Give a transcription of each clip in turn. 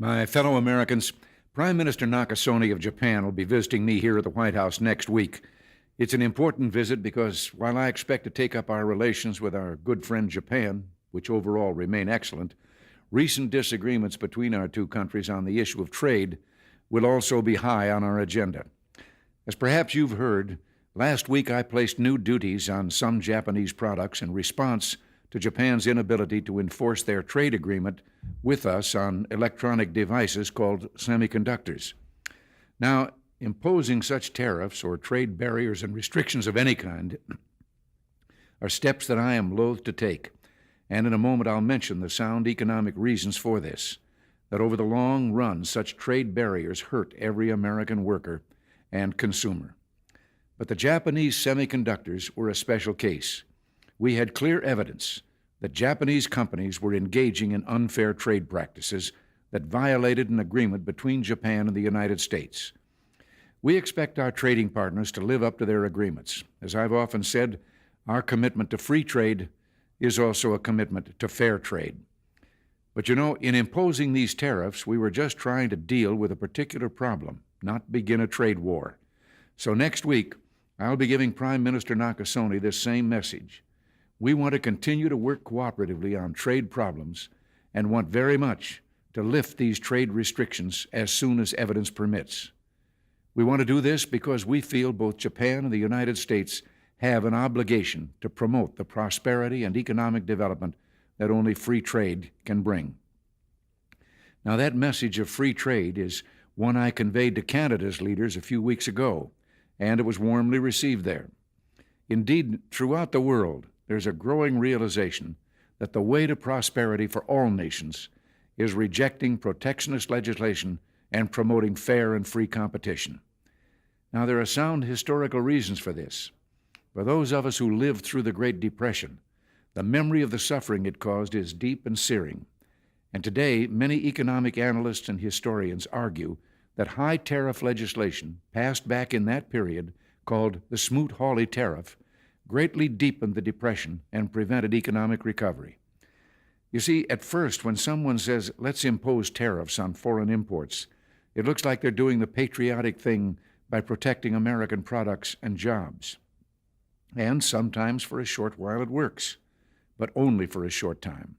My fellow Americans, Prime Minister Nakasone of Japan will be visiting me here at the White House next week. It's an important visit because while I expect to take up our relations with our good friend Japan, which overall remain excellent, recent disagreements between our two countries on the issue of trade will also be high on our agenda. As perhaps you've heard, last week I placed new duties on some Japanese products in response to Japan's inability to enforce their trade agreement with us on electronic devices called semiconductors. Now, imposing such tariffs or trade barriers and restrictions of any kind are steps that I am loath to take, and in a moment I'll mention the sound economic reasons for this, that over the long run such trade barriers hurt every American worker and consumer. But the Japanese semiconductors were a special case. We had clear evidence that Japanese companies were engaging in unfair trade practices that violated an agreement between Japan and the United States. We expect our trading partners to live up to their agreements. As I've often said, our commitment to free trade is also a commitment to fair trade. But you know, in imposing these tariffs, we were just trying to deal with a particular problem, not begin a trade war. So next week, I'll be giving Prime Minister Nakasone this same message. We want to continue to work cooperatively on trade problems and want very much to lift these trade restrictions as soon as evidence permits. We want to do this because we feel both Japan and the United States have an obligation to promote the prosperity and economic development that only free trade can bring. Now, that message of free trade is one I conveyed to Canada's leaders a few weeks ago, and it was warmly received there. Indeed, throughout the world, there's a growing realization that the way to prosperity for all nations is rejecting protectionist legislation and promoting fair and free competition. Now, there are sound historical reasons for this. For those of us who lived through the Great Depression, the memory of the suffering it caused is deep and searing. And today, many economic analysts and historians argue that high tariff legislation passed back in that period, called the Smoot-Hawley Tariff, greatly deepened the Depression and prevented economic recovery. You see, at first, when someone says, let's impose tariffs on foreign imports, it looks like they're doing the patriotic thing by protecting American products and jobs. And sometimes for a short while it works, but only for a short time.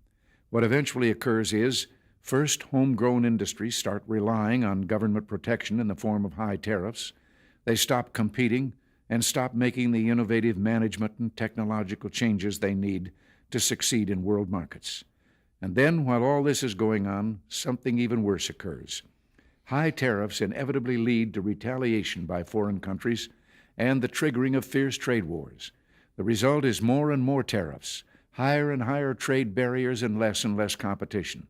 What eventually occurs is, first, homegrown industries start relying on government protection in the form of high tariffs. They stop competing and stop making the innovative management and technological changes they need to succeed in world markets. And then, while all this is going on, something even worse occurs. High tariffs inevitably lead to retaliation by foreign countries and the triggering of fierce trade wars. The result is more and more tariffs, higher and higher trade barriers, and less competition.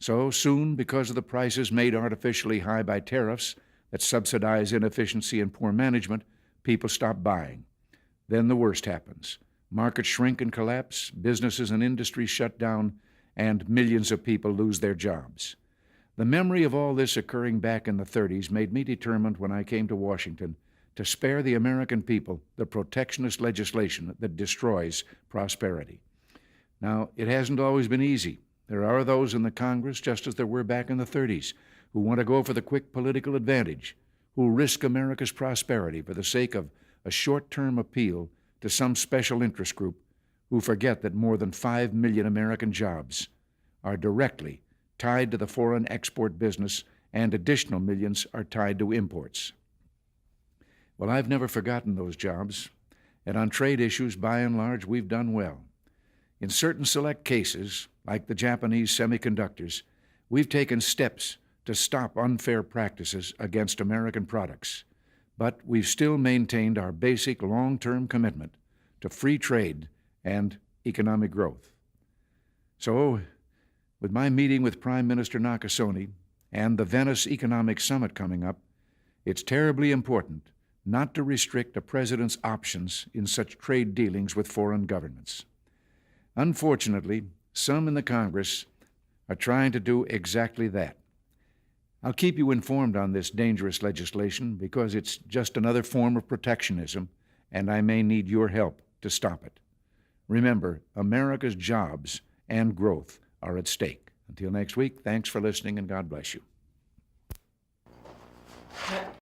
So soon, because of the prices made artificially high by tariffs that subsidize inefficiency and poor management, people stop buying. Then the worst happens. Markets shrink and collapse, businesses and industries shut down, and millions of people lose their jobs. The memory of all this occurring back in the 30s made me determined when I came to Washington to spare the American people the protectionist legislation that destroys prosperity. Now, it hasn't always been easy. There are those in the Congress, just as there were back in the 30s, who want to go for the quick political advantage, who risk America's prosperity for the sake of a short-term appeal to some special interest group, who forget that more than 5 million American jobs are directly tied to the foreign export business, and additional millions are tied to imports. Well, I've never forgotten those jobs, and on trade issues, by and large, we've done well. In certain select cases, like the Japanese semiconductors, we've taken steps to stop unfair practices against American products, but we've still maintained our basic long-term commitment to free trade and economic growth. So, with my meeting with Prime Minister Nakasone and the Venice Economic Summit coming up, it's terribly important not to restrict a president's options in such trade dealings with foreign governments. Unfortunately, some in the Congress are trying to do exactly that. I'll keep you informed on this dangerous legislation because it's just another form of protectionism, and I may need your help to stop it. Remember, America's jobs and growth are at stake. Until next week, thanks for listening and God bless you.